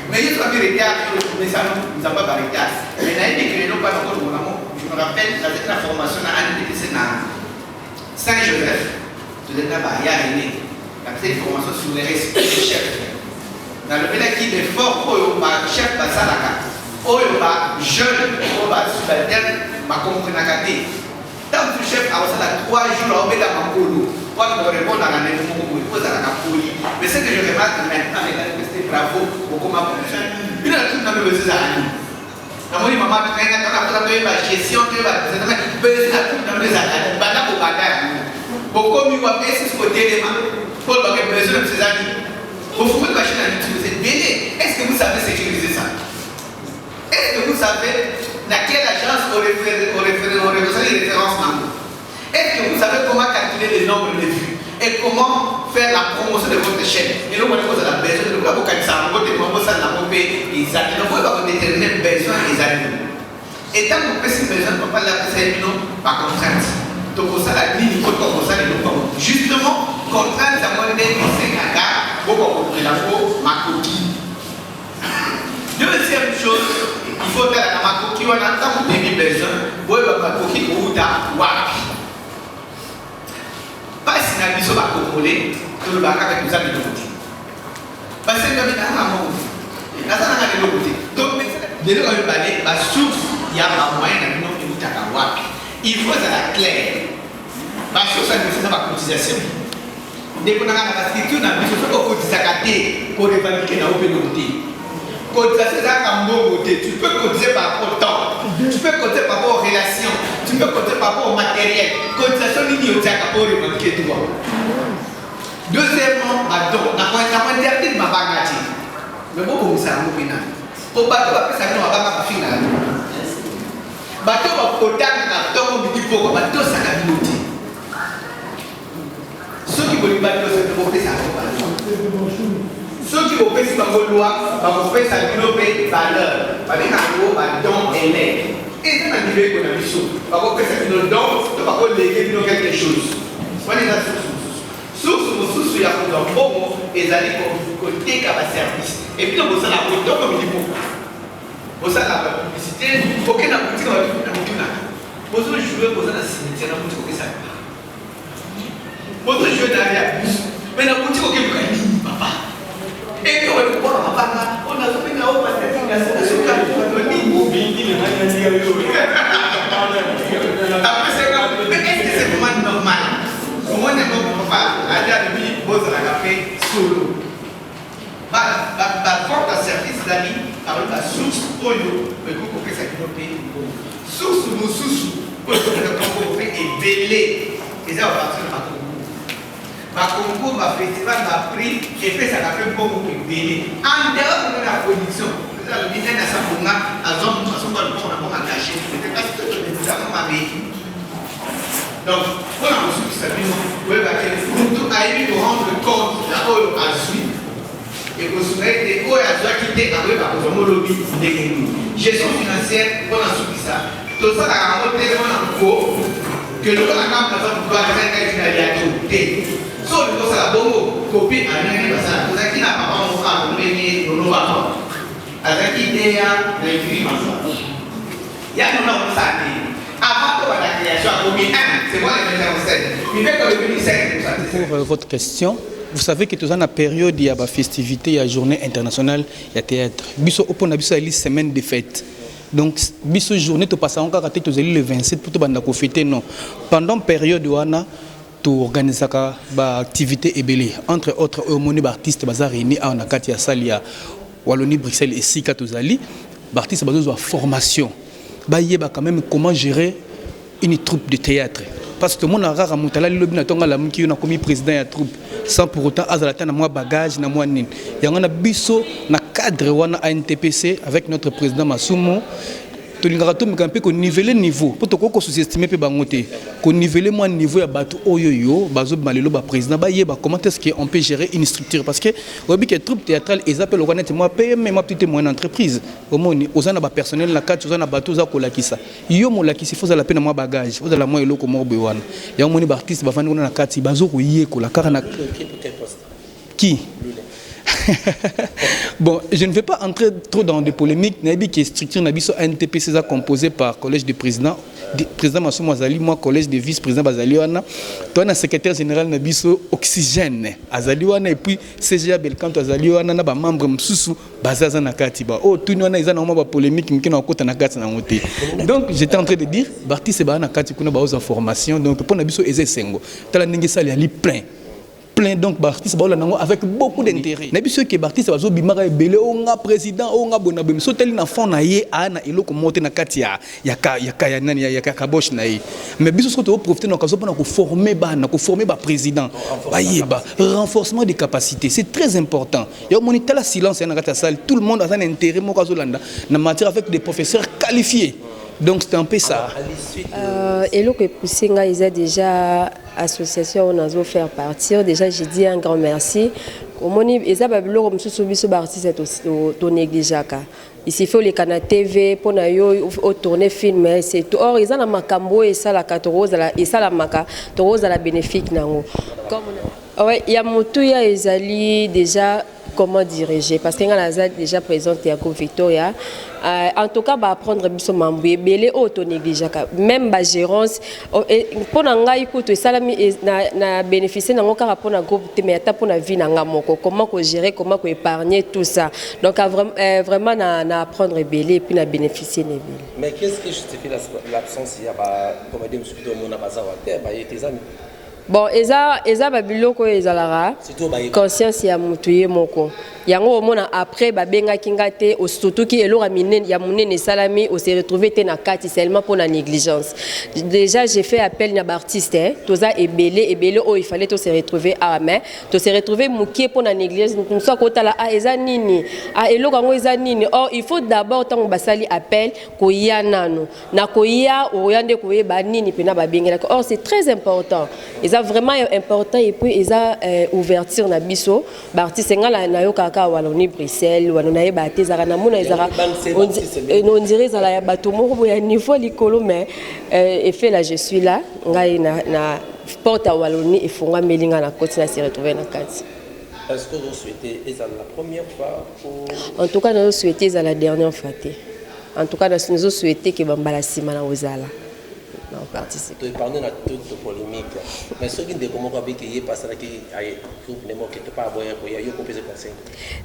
Mais il y a des retards, mais ça nous n'a pas de retard. Mais là, il y a des pas encore de mon je me rappelle, avec la formation à Saint-Joseph, je l'ai là, il y a une une formation sur les respects du chef. Dans le pays qui est fort, il y a un chef qui a jeune, qui a subalterne, qui a compris. Tant que le chef a 3 jours, on met dans ma colo. Moi, je me réponds dans la même chose, à la poli. Mais ce que je remarque maintenant, c'est bravo, beaucoup m'a fonctionné. Il a tout dans le besoin. Dans mon maman, quand on a fait la gestion, on a tout dans le besoin. Bana pour bagarre. Beaucoup mieux va faire ce côté des mains. Pour avoir besoin de ses amis. Vous pouvez machine à l'utiliser. Est-ce que vous savez sécuriser ça? Est-ce que vous savez laquelle agence au référence number? Est-ce que vous savez comment calculer le nombre de vues et comment faire la promotion de votre chaîne? Et nous, on a besoin de vous avoir ça, votre promotion de la popée, les amis. Donc, vous avez déterminer besoin des amis. Et tant que vous avez besoin, on ne peut pas l'appeler par contrainte. Donc, ça, la ligne, il faut qu'on ça, justement, contrainte, ça m'a donné 5 à 4, beaucoup de la ma coquille. Deuxième chose, il faut faire la ma coquille, on a tant que vous besoin, vous avez ma coquille ou ta wapi. Pas si la mission va contrôler, tout le bac avec nous amis de côté. Parce que nous avons un monde. Nous avons un côté. Donc, dès que nous parlons, la source, il y a un moyen de nous faire un wapi. Il faut être la claire. La source, c'est la cotisation. Dès qu'on a la structure, nous avons cotisation pour revendiquer la opinion. Cotisation, c'est un bon côté. Tu peux cotiser par rapport au temps. Tu peux cotiser par rapport aux relations. Tu peux cotiser par rapport au matériel. Cotisation, il y a pour revendiquer tout. Deuxièmement, on a interdit de ma bagage. Mais bon, ça nous pénal. Au bateau, après ça, nous avons fait final. Bateau va protéger la tombe du pauvre. Bateau, ça a noté. Ceux qui veulent bateau, c'est pour faire ça. Ceux qui vont faire ça, vont faire ça développer valeur. Parce que nous avons don et l'aide. Et c'est un niveau économique. Nous avons fait ça nos dons, nous avons légué quelque chose. Soyez là source, il y a un bon et ils allaient côté comme service. Et puis, on a la photo comme il faut. On a la publicité, aucun boutique va tout le monde. Vous avez joué pour la cimetière, la boutique, ça. Vous avez joué dans la bus, mais la boutique, ok, vous avez dit, papa. Et puis, on va voir papa, on a fait la haute patrie, la solution, on a dit, après, c'est comme, mais est-ce que c'est vraiment normal? Comment on est pas à dire de lui, vous avez fait solo. La forte service d'amis, avec la source pour nous, mais vous comprenez ça qui nous paye. Source, nous sous, pour nous faire et veiller. Et ça va partir de ma concours. Ma concours, ma festival, ma prix, et fait ça va faire beaucoup de veiller. En dehors de la production, c'est ça le business à sa bonne, à zone, de toute façon, on va cacher. C'est parce que nous avons ma vie. Donc, on a reçu ce que vous avez eu de rendre compte de la haute à suivre. Et vous souhaitez, où est-ce que quitter avec la lobby de gestion financière, on a suivi ça. Tout ça, la remontée, on a cours que le programme, par exemple, doit faire quelque chose. Sauf que ça a bon copie à l'année passée. Vous avez qui n'a pas encore à mener nos novembre. Avec l'idée de l'écrit. Il y a un nom de ça. Avant de la création, c'est moi le ministère. Pour votre question, vous savez que dans la période, il y a des festivités, il y a journée internationale, il y a théâtre. Biso opon abiso ali semaine de fête. Donc biso journée to passa encore à tête le 27 pour to banda ko fêter non. Pendant période wana to organiser ba activité ebelé entre autres moni artistes baza réunis à na kati ya salia Wallonie Bruxelles et Sika tozali artistes bazo formation. Ba yeba quand même comment gérer une troupe de théâtre. Parce que mon rare moutala lobi na tonga la mki na komi président ya troupe sans pour autant azalata na moi bagage na moi nin. Yanga na biso na cadre wana ANTPC avec notre président Masumo. Tolingaka to mikampe ko niveler niveau pour to ko sous-estimer pe bangote ko niveler moi niveau ya bato oyoyo bazo malelo ba président ba yeba comment est-ce qu'on peut gérer une structure parce que obi que troupe théâtrale ils appellent connaître moi PM ma petite moyenne entreprise au moni ozana ba personnel na kati ozana bato za ko lakisa yo mo lakisi faut za la peine moi bagage faut za la moi eloko mo bewana ya moni ba artiste ba fandi na kati bazo ko yeko la car na qui Bon, je ne vais pas entrer trop dans des polémiques. Nabi qui est structure Nabiso ANTPC composé par collège de président, président Massou Azali, moi collège de vice-président Bazaliwana, toi un secrétaire général Nabiso Oxygène Azaliwana et puis CGA Belkanto Azaliwana na ba membre msusu bazaza na katiba. Oh tout nous na izana ba polémique mki na kota na kati na ngote. Donc j'étais en train de dire Barti c'est ba na kati kuna ba aux informations donc pour Nabiso eze sengo. Tala ndenge sali ali plein. Donc Bartis avec beaucoup d'intérêt. Mais ceux qui Bartis va bimara belé onga président onga bonabem soteli na fond na ye ana eloko monter na katia ya kabosh na ye. Mais biso soto profiter na kazo pona ko former ba président. Bayeba renforcement des capacités, c'est très important. Ya moniter la silence na katia salle, tout le monde a un intérêt mo kazo landa na matière avec des professeurs qualifiés. Donc c'est un peu ça. Et le que Poussinga ils a déjà association on a faire partir. Déjà j'ai dit un grand merci. Au moni ils a babilo comme sous biso artiste to négligeaka. Ici faut les canaux TV pour na yo au tourner film c'est tout. Or ils a la makambo et ça la 14 la et ça la maka 14 la bénéfique nango. Comme ouais, il y a Moutouya Ezali déjà comment diriger parce qu'il y a déjà présenté à Victoria. En tout cas, va apprendre biso mamboué belé auto négligeaka même ba gérance pour nga écoute salami na bénéficier na ngokara pour na groupe mais ata pour na vie na ngamoko comment ko gérer comment ko épargner tout ça donc vraiment na apprendre belé et puis na bénéficier na belé. Mais qu'est-ce que justifie l'absence il y a ba comme dem subido mona bazawa ba tes amis. Bon, eza babiloko ezalara conscience ya mutuye moko. Yango mona après babenga kingate au surtout qui elora minene ya munene salami au se retrouver te na kati seulement pour la négligence. Déjà j'ai fait appel na artiste toza ebele oh il fallait to se retrouver à main, to se retrouver mukie pour la négligence nous soit kota la eza nini a eloko ngo eza nini. Or il faut d'abord tant basali appel ko ya nano na ko ya oyande ko ba nini pena ba benga. Or c'est très important. Vraiment important et puis ils a ouverture na biso artiste ngala na yo kaka waloni Bruxelles walona ye baté zara na mona ezara on dirait zala ya bato moko ya niveau likolo mais effet là je suis là ngai na porte à waloni et fonga melinga na côté na se retrouver na kati. Est-ce que vous souhaitez est la première fois ou... En tout cas nous souhaitez est la dernière fois. En tout cas nous souhaitez que bambala sima na ozala. Non, participe. Tu parles de toute polémique, mais ce qui est comment il est passé qui groupe ne moque pas avoir un yo ko pese conseil.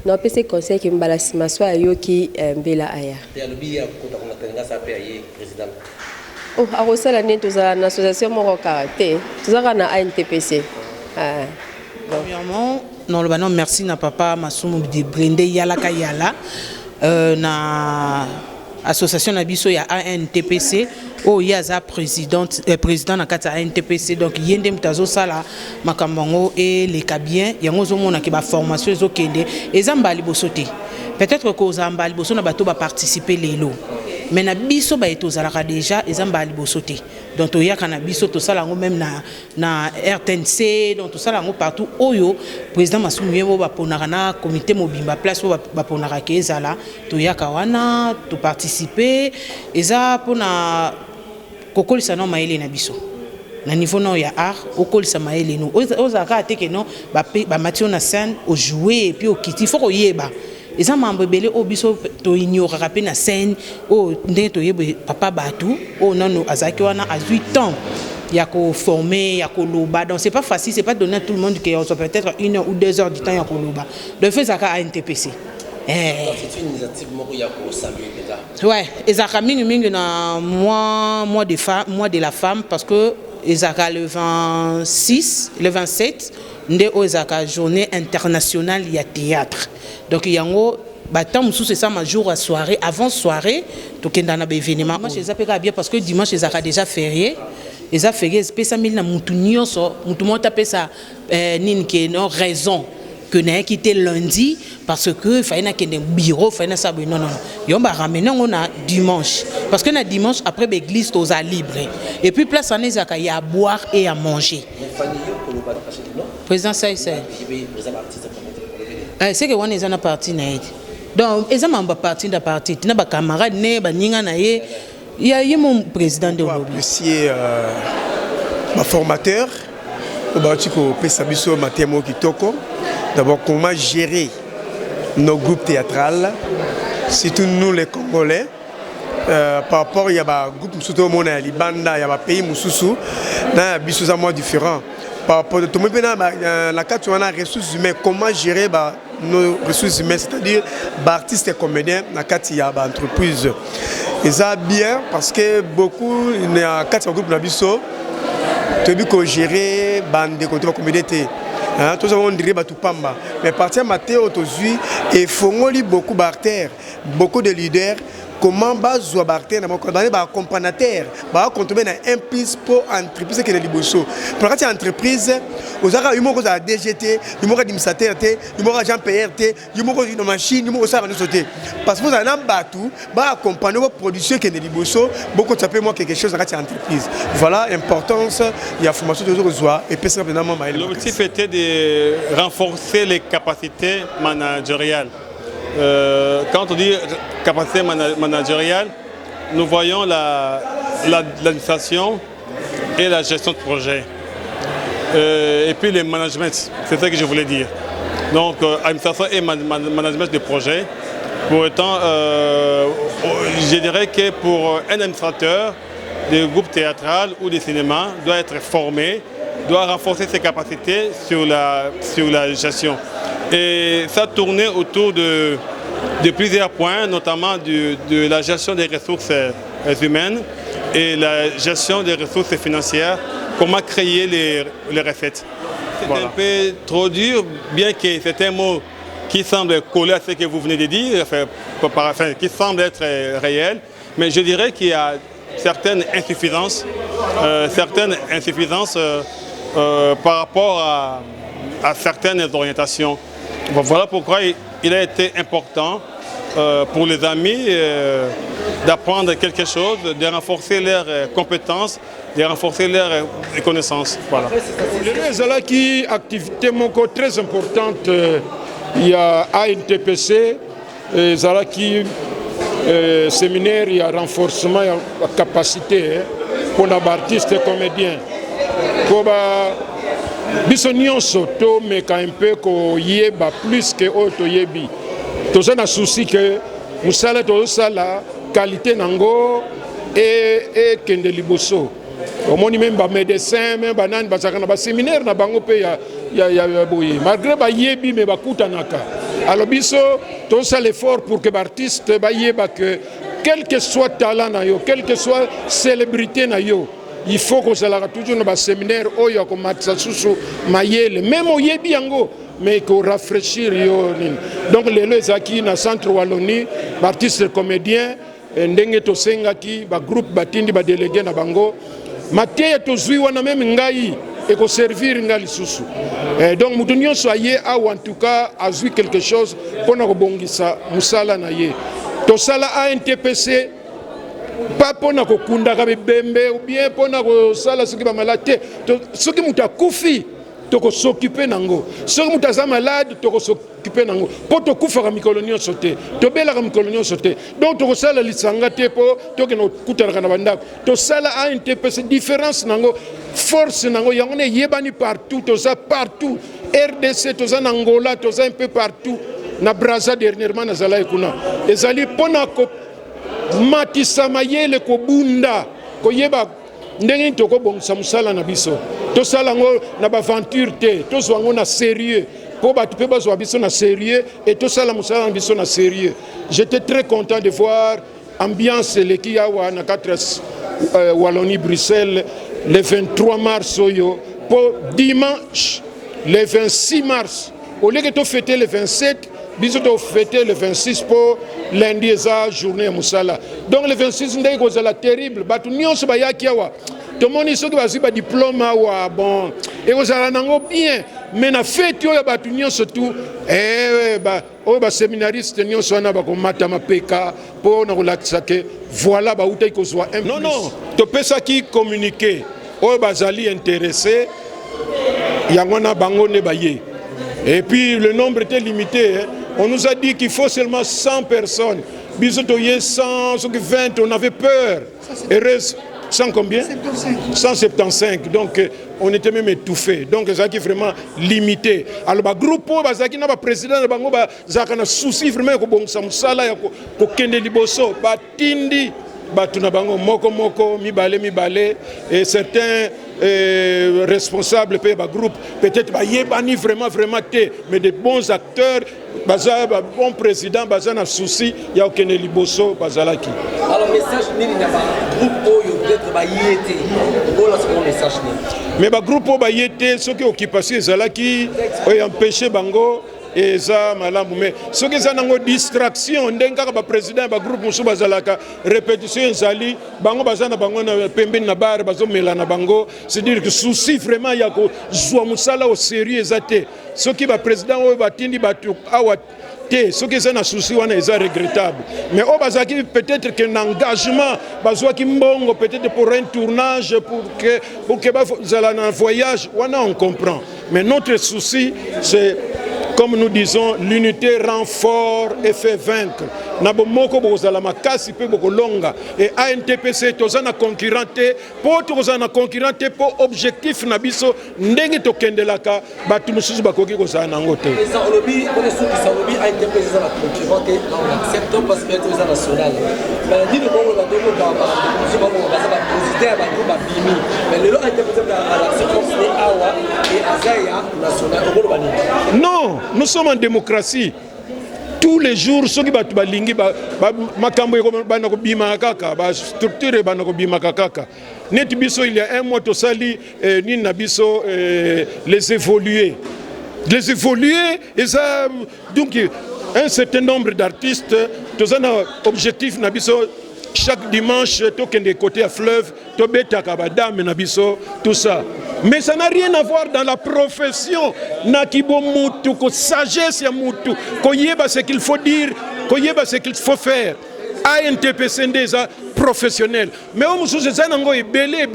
Non, pese conseil qui mbalasima soit yo qui mbela aya. Et le billet ko ta konga ça pe aye président. Oh, a rosala neto za na association moko karaté. Tuzaka na ANTPC. Premièrement, non le banon merci na papa Masumu de Brende yala kayala na association na biso ya ANTPC oh yaza président na kata ANTPC donc yende mtazo sala makambango et les cabien yango zo mona ke ba formation zo kende ezamba libosote peut-être que ozamba liboso na bato ba participer lelo mais na biso ba etozalaka déjà ezamba libosote donc to yaka na biso to sala ngo même na RTNC donc to sala ngo partout oyo président Masumu yebo ba ponaka na comité mobimba place ba ponaka ke ezala to yaka wana to participer eza pona kokolisa no maele na biso na niveau no ya art okolisa maele no ozaka teke no ba matio na scène au jouer et puis au kiti faut koyeba eza mambo belé o biso to ignore rapé na scène o ndé to yebe papa batu o nano azaki wana à 8 ans ya ko former ya ko loba donc c'est pas facile c'est pas donner à tout le monde que on soit peut-être 1 heure ou 2 heures du temps ya ko loba de fait zaka à NTPC. C'est une initiative moko ya ko saluer déjà. Ouais, ezaka mingi na mois de la femme parce que ezaka le 26, le 27 ndé ezaka journée internationale ya théâtre. Donc yango batam sous c'est ça ma jour à soirée avant soirée to kenda na événement. Moi je zapeka bien parce que dimanche ezaka déjà férié. Eza férié pesa mil na mutu nyonso mutu mota pesa nini ke no raison que n'a quitté lundi parce que fallait na kende bureau fallait ça non yo ba ramener on a dimanche parce que na dimanche après l'église aux a libre et puis place en ezaka y a à boire et à manger. Président ça c'est que on est en partie na donc ils ont pas partie de partie na ba camarade ne ba ninga na ye il y a mon président de apprécier ma formateur au Batiko Pesabiso Matemo Kitoko. D'abord, comment gérer nos groupes théâtrales, surtout nous les Congolais. Par rapport, il y a des groupes Moussouto Mona, Libanda, il y a des pays Moussoussou, il y a des choses différents. Par rapport à tout le monde, la carte on a ressources humaines, comment gérer nos ressources humaines, c'est-à-dire les artistes et comédiens, la carte il y a des entreprises. Et ça bien parce que beaucoup, il y a 4 groupes Nabiso, tu as vu qu'on gérer des comédiens. Tout ça on dirait tout pamba. Mais partir Mathéo aujourd'hui, il faut beaucoup d'artères, beaucoup de leaders. Comment bazo barter na condamné ba accompagnateur ba contribuer na un plus pour entreprise que les liboso pour cette entreprise aux ara yumo ko za DGT yumo ko administrateur té yumo ko agent PRT yumo ko une machine yumo ko ça va nous sauter parce que vous en batu ba accompagner vos production que les liboso beaucoup ça peut moi quelque chose dans cette entreprise voilà l'importance il y a formation de besoin et puis ça finalement l'objectif était de renforcer les capacités managériales. Quand on dit capacité managériale, nous voyons l'administration et la gestion de projet. Et puis le management, c'est ça que je voulais dire. Donc administration et management de projet. Pour autant, je dirais que pour un administrateur de groupe théâtral ou de cinéma, doit être formé, doit renforcer ses capacités sur la gestion. Et ça tournait autour de plusieurs points, notamment de la gestion des ressources humaines et la gestion des ressources financières, comment créer les recettes. C'est un peu trop dur, bien que c'est un mot qui semble coller à ce que vous venez de dire, qui semble être réel, mais je dirais qu'il y a certaines insuffisances par rapport à certaines orientations. Voilà pourquoi il a été important pour les amis d'apprendre quelque chose, de renforcer leurs compétences, de renforcer leurs connaissances. Voilà. Les activité très importante, il y a ANTPC, Zalaki séminaire, il y a renforcement de la capacité pour les artistes et comédiens. Biso nyonso to meka un peu ko yeba plus que auto yebi toza na souci que musala to sala qualité nango et kende liboso omoni même ba médecin même banane ba sakana ba séminaire na bango pe ya boyi malgré ba yebi mais ba kutanaka alors biso to sala l'effort pour que l'artiste ba yeba que quel que soit talent na yo quel que soit célébrité na yo il faut que ça soit toujours dans le séminaire où il y a comme Matsusu Mayele, même au Yebiango, mais qu'on rafraîchir. Donc les acquis dans le centre Wallonie, artistes comédiens, ndenge to senga ki ba groupe batindi ba délégué na bango, maté to zui wana même ngai et ko servir ngali susu. Donc mutunyo soyé ou en tout cas a zui quelque chose pour na bongisa musala na ye. To sala ANTPC pas pour na kokunda ka bembe ou bien pour na ko sala soki ba malade soki mutu akufi to ko s'occuper nango soki mutu aza malade to ko s'occuper nango po to kufa ka mikolo nyonso te to bela ka mikolo nyonso te donc to ko sala lisanga te po to ke no kutana na bandako to sala ANTPC différence nango force nango yango ne yebani partout to za partout RDC to za Angola to za un peu partout na Brazza dernièrement na zala ekuna ezali pona ko matisa mayele ko bunda ko yeba ndenge to ko bongisa musala na biso to sala ngo na ba aventure te to zwango na sérieux po batu pe bazwa biso na sérieux et to sala musala na biso na sérieux. J'étais très content de voir ambiance leki yawa na 4 Wallonie Bruxelles le 23 mars oyo pour dimanche le 26 mars au lieu que to fêter le 27 biso to fêter le 26 pour lundi eza journée musala donc le 26 ndai ko zala terrible batu nyonso ba yaki awa to moni soki bazwi ba diplôme awa bon et ko zala nango bien mais na fête yo ya batu nyonso tout ba séminariste nyonso na ba ko mata mapeka pour na kolakisa ke voilà ba utai ko zwa un non non to pesa ki communiquer o bazali intéressé yango na bango ne baye et puis le nombre était limité hein. On nous a dit qu'il faut seulement 100 personnes. Bisotoye 100, 20, on avait peur. Heureuse, 100 combien 175. Donc on était même étouffé. Donc ça qui est vraiment limité. Alors le groupe bazaki na ba président de bango bazaka na souci vraiment ko bongsa musala ya ko kende liboso batindi batu na bango moko mibale et certains responsables pe ba groupe peut-être ba yebani vraiment té mais des bons acteurs baza ba bon président baza na souci ya kende liboso bazalaki. Alors message nini na ba groupe oyo peut-être ba yete ola ce message nini mais ba groupe ba yete ce qui occupation ezalaki oyo empêcher bango eza malamu mais ce qui nango distraction ndengaka ba président ba groupe musu bazalaka répétition ezali bango bazana bango na pembeni na bar bazomela na bango c'est dire que souci vraiment ya ko zwa musala au sérieux ezate ce qui ba président oyo batindi batu awa te ce qui na souci wana eza regrettable mais o bazaki peut-être que l'engagement bazwa ki mbongo peut-être pour un tournage pour que bazala na voyage wana on comprend mais notre souci c'est comme nous disons, l'unité rend fort et fait vaincre. Nabomoko bozala makasi pe bokolonga et ANTPC tozana concurrenté pour objectif na biso ndenge tokendelaka batu mususu bakoki kozala nango te. Mais ça olobi on est sûr que ça olobi ANTPC za concurrenté on accepte parce que c'est national. Mais dit le bon la domo ba mususu ba baza ba président ba groupe ba bimi. Mais le ANTPC à la séquence de awa et azaya national au bani. Non, nous sommes en démocratie. Tous les jours, ceux qui battent balingi, makambo banako bima kaka, structure banako bima kaka. Net biso il y a un mois to sali ni nabiso les évoluer. Les évoluer et ça donc un certain nombre d'artistes, tous un objectif nabiso chaque dimanche tokende côté à fleuve, to beta kabadam nabiso tout ça. Mais ça n'a rien à voir dans la profession. Nakibo mutu, ko sagesse ya mutu, ko yeba ce qu'il faut dire, ko yeba ce qu'il faut faire. ANTPC ndeza professionnel. Mais on mususu zanango belé.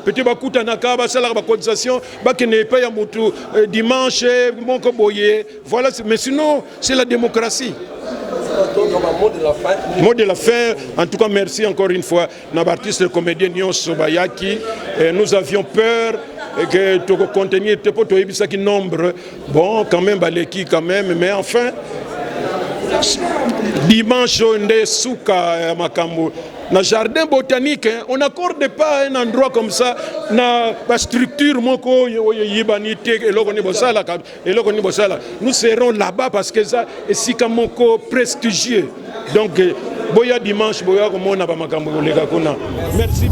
Peut-être bakuta nakaba sala ba cotisation, ba kene pa ya mutu dimanche monko boye. Voilà, mais sinon c'est la démocratie. Mot de la fin, en tout cas merci encore une fois l'artiste comédien Nyon Sobayaki. Nous avions peur que tu contenir qui nombre, bon quand même baleki quand même, mais enfin dimanche on est souka makambo. Dans le jardin botanique, on n'accorde pas un endroit comme ça, dans la structure, nous serons là-bas parce que ça est prestigieux. Donc, boya dimanche, boya comme on a pas makambo. Merci.